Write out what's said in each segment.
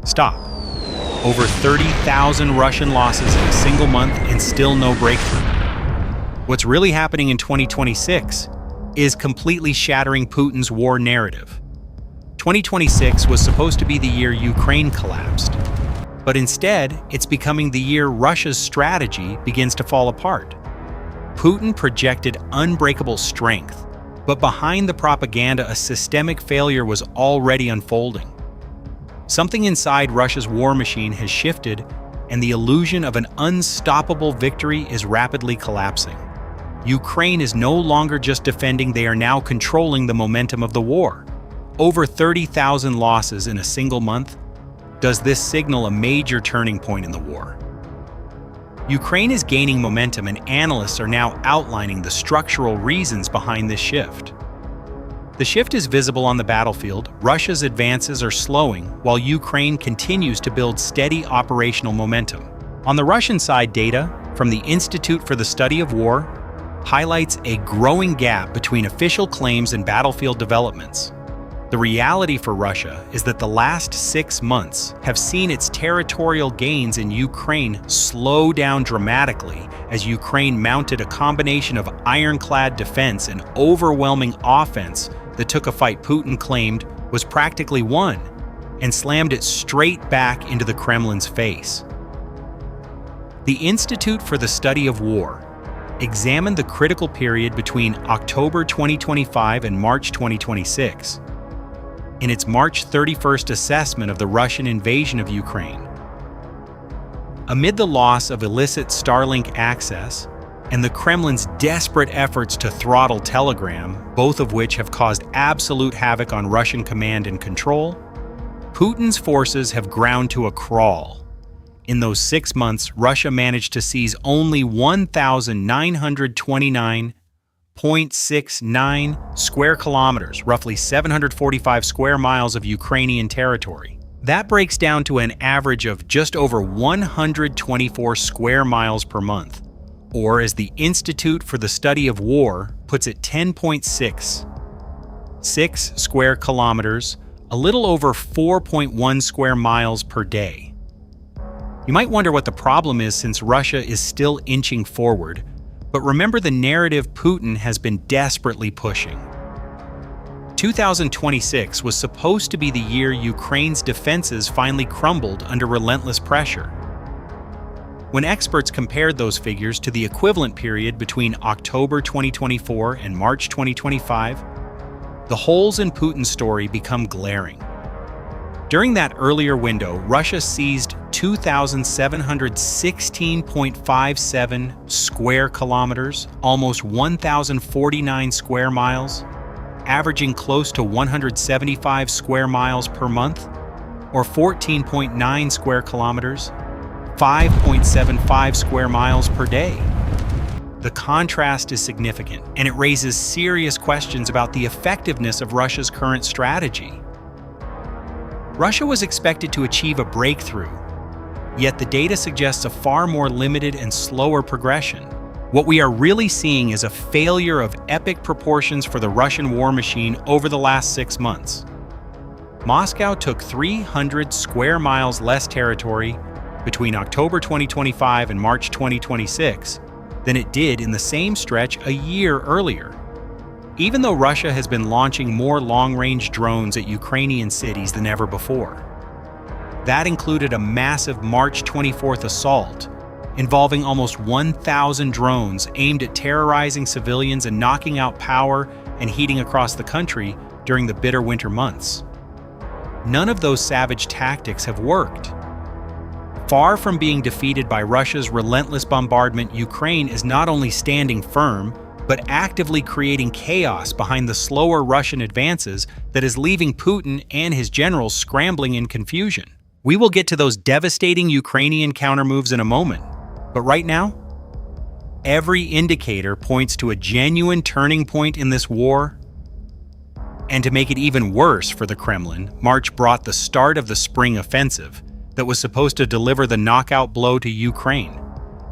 Stop. Over 30,000 Russian losses in a single month and still no breakthrough. What's really happening in 2026 is completely shattering Putin's war narrative. 2026 was supposed to be the year Ukraine collapsed, but instead, it's becoming the year Russia's strategy begins to fall apart. Putin projected unbreakable strength, but behind the propaganda, a systemic failure was already unfolding. Something inside Russia's war machine has shifted, and the illusion of an unstoppable victory is rapidly collapsing. Ukraine is no longer just defending, they are now controlling the momentum of the war. Over 30,000 losses in a single month. Does this signal a major turning point in the war? Ukraine is gaining momentum, and analysts are now outlining the structural reasons behind this shift. The shift is visible on the battlefield. Russia's advances are slowing, while Ukraine continues to build steady operational momentum. On the Russian side, data from the Institute for the Study of War highlights a growing gap between official claims and battlefield developments. The reality for Russia is that the last 6 months have seen its territorial gains in Ukraine slow down dramatically as Ukraine mounted a combination of ironclad defense and overwhelming offense that took a fight Putin claimed was practically won and slammed it straight back into the Kremlin's face. The Institute for the Study of War examined the critical period between October 2025 and March 2026. In its March 31st assessment of the Russian invasion of Ukraine. Amid the loss of illicit Starlink access and the Kremlin's desperate efforts to throttle Telegram, both of which have caused absolute havoc on Russian command and control, Putin's forces have ground to a crawl. In those 6 months, Russia managed to seize only 1,929.69 square kilometers, roughly 745 square miles of Ukrainian territory. That breaks down to an average of just over 124 square miles per month, or as the Institute for the Study of War puts it, 10.66 square kilometers, a little over 4.1 square miles per day. You might wonder what the problem is since Russia is still inching forward, but remember the narrative Putin has been desperately pushing. 2026 was supposed to be the year Ukraine's defenses finally crumbled under relentless pressure. When experts compared those figures to the equivalent period between October 2024 and March 2025, the holes in Putin's story become glaring. During that earlier window, Russia seized 2,716.57 square kilometers, almost 1,049 square miles, averaging close to 175 square miles per month, or 14.9 square kilometers, 5.75 square miles per day. The contrast is significant, and it raises serious questions about the effectiveness of Russia's current strategy. Russia was expected to achieve a breakthrough, yet the data suggests a far more limited and slower progression. What we are really seeing is a failure of epic proportions for the Russian war machine over the last 6 months. Moscow took 300 square miles less territory between October 2025 and March 2026 than it did in the same stretch a year earlier. Even though Russia has been launching more long-range drones at Ukrainian cities than ever before. That included a massive March 24th assault involving almost 1,000 drones aimed at terrorizing civilians and knocking out power and heating across the country during the bitter winter months. None of those savage tactics have worked. Far from being defeated by Russia's relentless bombardment, Ukraine is not only standing firm, but actively creating chaos behind the slower Russian advances that is leaving Putin and his generals scrambling in confusion. We will get to those devastating Ukrainian countermoves in a moment, but right now, every indicator points to a genuine turning point in this war. And to make it even worse for the Kremlin, March brought the start of the spring offensive that was supposed to deliver the knockout blow to Ukraine.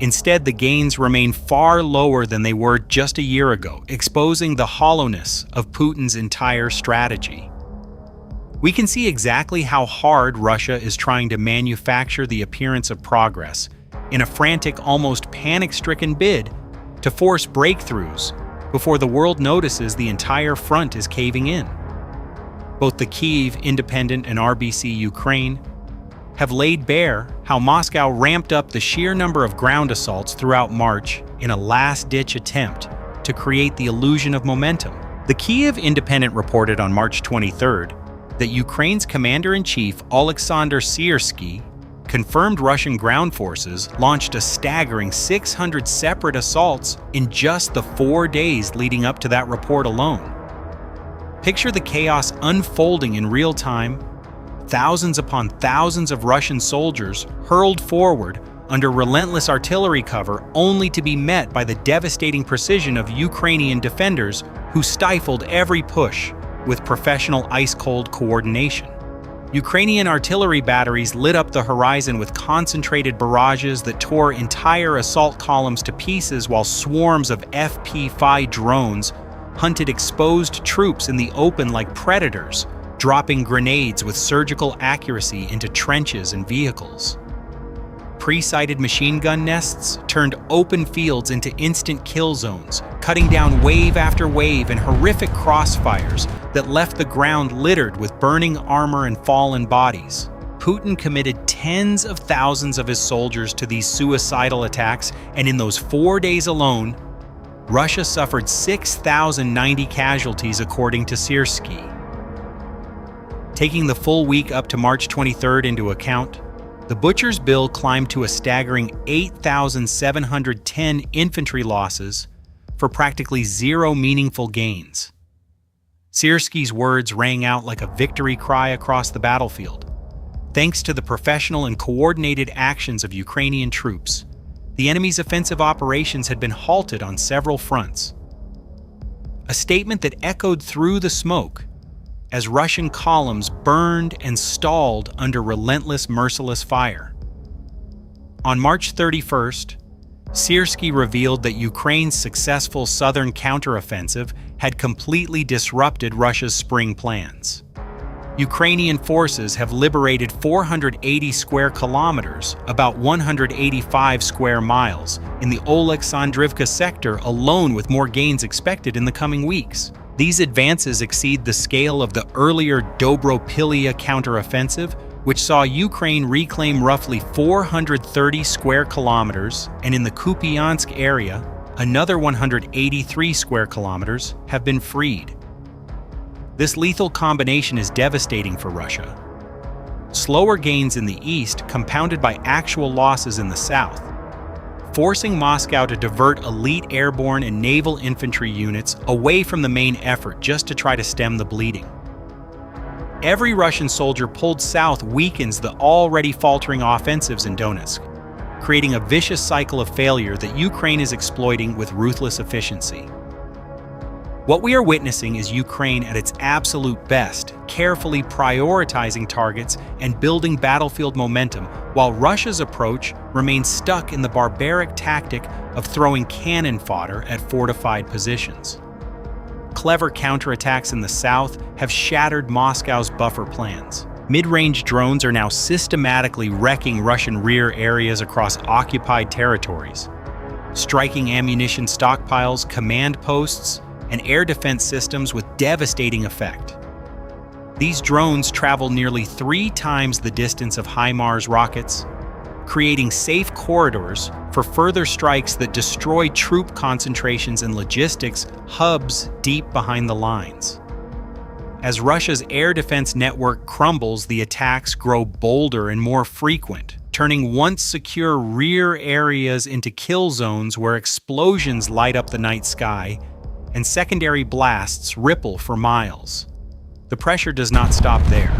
Instead, the gains remain far lower than they were just a year ago, exposing the hollowness of Putin's entire strategy. We can see exactly how hard Russia is trying to manufacture the appearance of progress in a frantic, almost panic-stricken bid to force breakthroughs before the world notices the entire front is caving in. Both the Kyiv Independent and RBC Ukraine have laid bare how Moscow ramped up the sheer number of ground assaults throughout March in a last-ditch attempt to create the illusion of momentum. The Kyiv Independent reported on March 23rd that Ukraine's commander-in-chief Oleksandr Syrsky confirmed Russian ground forces launched a staggering 600 separate assaults in just the 4 days leading up to that report alone. Picture the chaos unfolding in real time, thousands upon thousands of Russian soldiers hurled forward under relentless artillery cover only to be met by the devastating precision of Ukrainian defenders who stifled every push with professional ice-cold coordination. Ukrainian artillery batteries lit up the horizon with concentrated barrages that tore entire assault columns to pieces, while swarms of FP-5 drones hunted exposed troops in the open like predators, dropping grenades with surgical accuracy into trenches and vehicles. Pre-sighted machine gun nests turned open fields into instant kill zones, cutting down wave after wave in horrific crossfires that left the ground littered with burning armor and fallen bodies. Putin committed tens of thousands of his soldiers to these suicidal attacks, and in those 4 days alone, Russia suffered 6,090 casualties according to Syrsky. Taking the full week up to March 23rd into account, the butcher's bill climbed to a staggering 8,710 infantry losses for practically zero meaningful gains. Syrsky's words rang out like a victory cry across the battlefield. Thanks to the professional and coordinated actions of Ukrainian troops, the enemy's offensive operations had been halted on several fronts. A statement that echoed through the smoke as Russian columns burned and stalled under relentless, merciless fire. On March 31st, Syrsky revealed that Ukraine's successful southern counteroffensive had completely disrupted Russia's spring plans. Ukrainian forces have liberated 480 square kilometers, about 185 square miles, in the Oleksandrivka sector alone, with more gains expected in the coming weeks. These advances exceed the scale of the earlier Dobropilya counteroffensive, which saw Ukraine reclaim roughly 430 square kilometers, and in the Kupiansk area, another 183 square kilometers have been freed. This lethal combination is devastating for Russia. Slower gains in the east compounded by actual losses in the south, forcing Moscow to divert elite airborne and naval infantry units away from the main effort just to try to stem the bleeding. Every Russian soldier pulled south weakens the already faltering offensives in Donetsk, creating a vicious cycle of failure that Ukraine is exploiting with ruthless efficiency. What we are witnessing is Ukraine at its absolute best, carefully prioritizing targets and building battlefield momentum, while Russia's approach remains stuck in the barbaric tactic of throwing cannon fodder at fortified positions. Clever counterattacks in the south have shattered Moscow's buffer plans. Mid-range drones are now systematically wrecking Russian rear areas across occupied territories, striking ammunition stockpiles, command posts, and air defense systems with devastating effect. These drones travel nearly 3 times the distance of HIMARS rockets, creating safe corridors for further strikes that destroy troop concentrations and logistics hubs deep behind the lines. As Russia's air defense network crumbles, the attacks grow bolder and more frequent, turning once secure rear areas into kill zones where explosions light up the night sky and secondary blasts ripple for miles. The pressure does not stop there.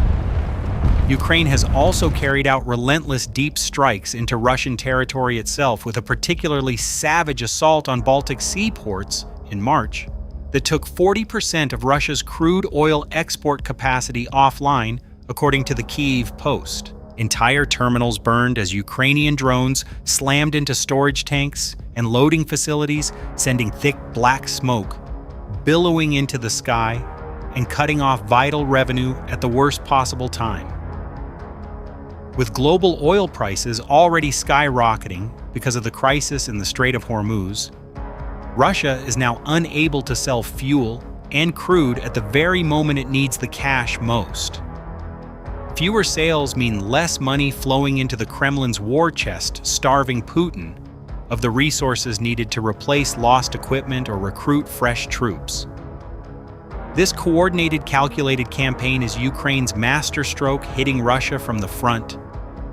Ukraine has also carried out relentless deep strikes into Russian territory itself, with a particularly savage assault on Baltic Sea ports in March that took 40% of Russia's crude oil export capacity offline, according to the Kyiv Post. Entire terminals burned as Ukrainian drones slammed into storage tanks and loading facilities, sending thick black smoke billowing into the sky and cutting off vital revenue at the worst possible time. With global oil prices already skyrocketing because of the crisis in the Strait of Hormuz, Russia is now unable to sell fuel and crude at the very moment it needs the cash most. Fewer sales mean less money flowing into the Kremlin's war chest, starving Putin of the resources needed to replace lost equipment or recruit fresh troops. This coordinated, calculated campaign is Ukraine's masterstroke, hitting Russia from the front,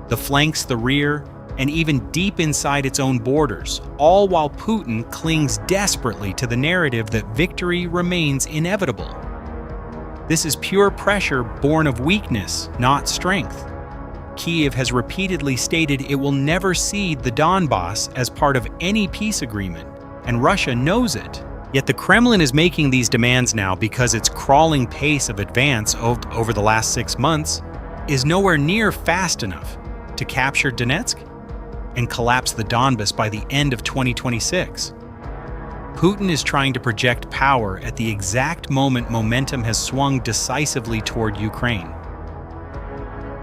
the flanks, the rear, and even deep inside its own borders, all while Putin clings desperately to the narrative that victory remains inevitable. This is pure pressure born of weakness, not strength. Kyiv has repeatedly stated it will never cede the Donbass as part of any peace agreement, and Russia knows it. Yet the Kremlin is making these demands now because its crawling pace of advance over the last 6 months is nowhere near fast enough to capture Donetsk and collapse the Donbass by the end of 2026. Putin is trying to project power at the exact moment momentum has swung decisively toward Ukraine.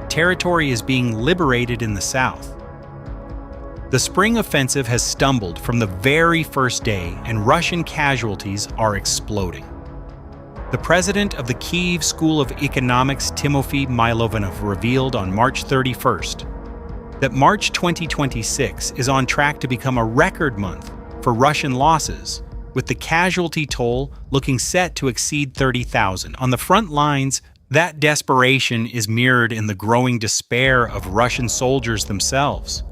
Territory is being liberated in the south. The spring offensive has stumbled from the very first day, and Russian casualties are exploding. The president of the Kyiv School of Economics, Timofey Mylovanov, revealed on March 31st that March 2026 is on track to become a record month for Russian losses, with the casualty toll looking set to exceed 30,000. On the front lines, that desperation is mirrored in the growing despair of Russian soldiers themselves.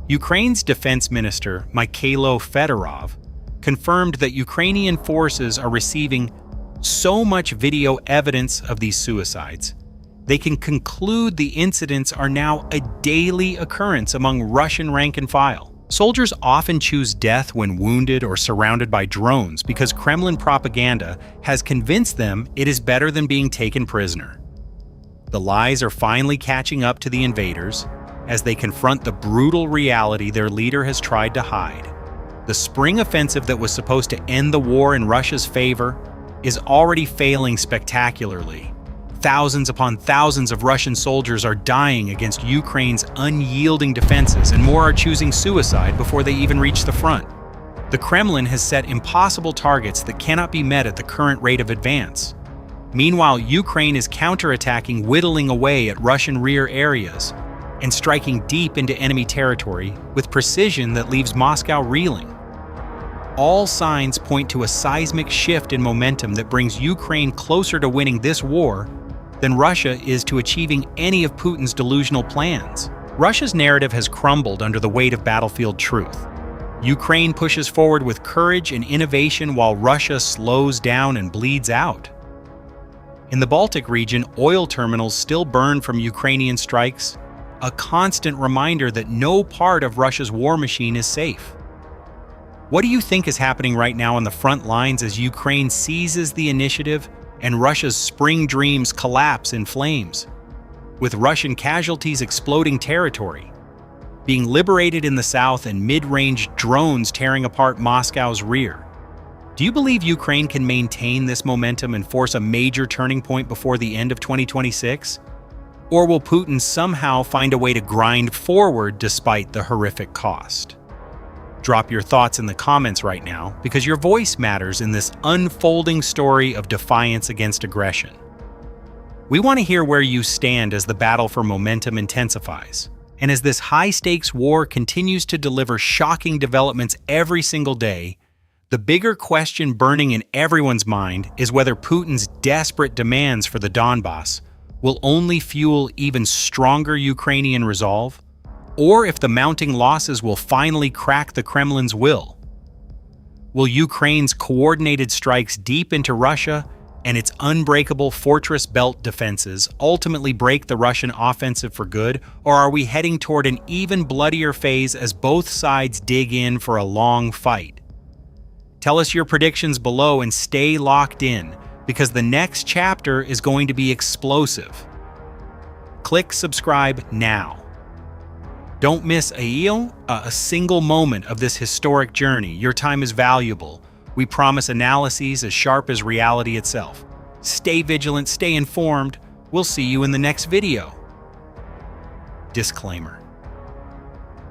Ukraine's defense minister, Mikhailo Fedorov, confirmed that Ukrainian forces are receiving so much video evidence of these suicides, they can conclude the incidents are now a daily occurrence among Russian rank and file. Soldiers often choose death when wounded or surrounded by drones because Kremlin propaganda has convinced them it is better than being taken prisoner. The lies are finally catching up to the invaders as they confront the brutal reality their leader has tried to hide. The spring offensive that was supposed to end the war in Russia's favor is already failing spectacularly. Thousands upon thousands of Russian soldiers are dying against Ukraine's unyielding defenses, and more are choosing suicide before they even reach the front. The Kremlin has set impossible targets that cannot be met at the current rate of advance. Meanwhile, Ukraine is counterattacking, whittling away at Russian rear areas and striking deep into enemy territory with precision that leaves Moscow reeling. All signs point to a seismic shift in momentum that brings Ukraine closer to winning this war than Russia is to achieving any of Putin's delusional plans. Russia's narrative has crumbled under the weight of battlefield truth. Ukraine pushes forward with courage and innovation while Russia slows down and bleeds out. In the Baltic region, oil terminals still burn from Ukrainian strikes, a constant reminder that no part of Russia's war machine is safe. What do you think is happening right now on the front lines as Ukraine seizes the initiative and Russia's spring dreams collapse in flames? With Russian casualties exploding territory, being liberated in the south, and mid-range drones tearing apart Moscow's rear. Do you believe Ukraine can maintain this momentum and force a major turning point before the end of 2026? Or will Putin somehow find a way to grind forward despite the horrific cost? Drop your thoughts in the comments right now, because your voice matters in this unfolding story of defiance against aggression. We want to hear where you stand as the battle for momentum intensifies, and as this high-stakes war continues to deliver shocking developments every single day. The bigger question burning in everyone's mind is whether Putin's desperate demands for the Donbass will only fuel even stronger Ukrainian resolve, or if the mounting losses will finally crack the Kremlin's will. Will Ukraine's coordinated strikes deep into Russia and its unbreakable fortress belt defenses ultimately break the Russian offensive for good, or are we heading toward an even bloodier phase as both sides dig in for a long fight? Tell us your predictions below and stay locked in, because the next chapter is going to be explosive. Click subscribe now. Don't miss a single moment of this historic journey. Your time is valuable. We promise analyses as sharp as reality itself. Stay vigilant, stay informed. We'll see you in the next video. Disclaimer.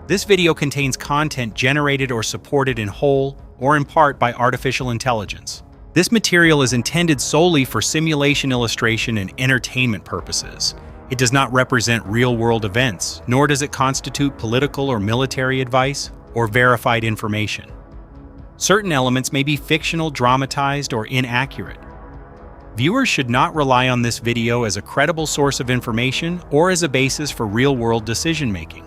This video contains content generated or supported in whole or in part by artificial intelligence. This material is intended solely for simulation illustration and entertainment purposes. It does not represent real-world events, nor does it constitute political or military advice or verified information. Certain elements may be fictional, dramatized, or inaccurate. Viewers should not rely on this video as a credible source of information or as a basis for real-world decision-making.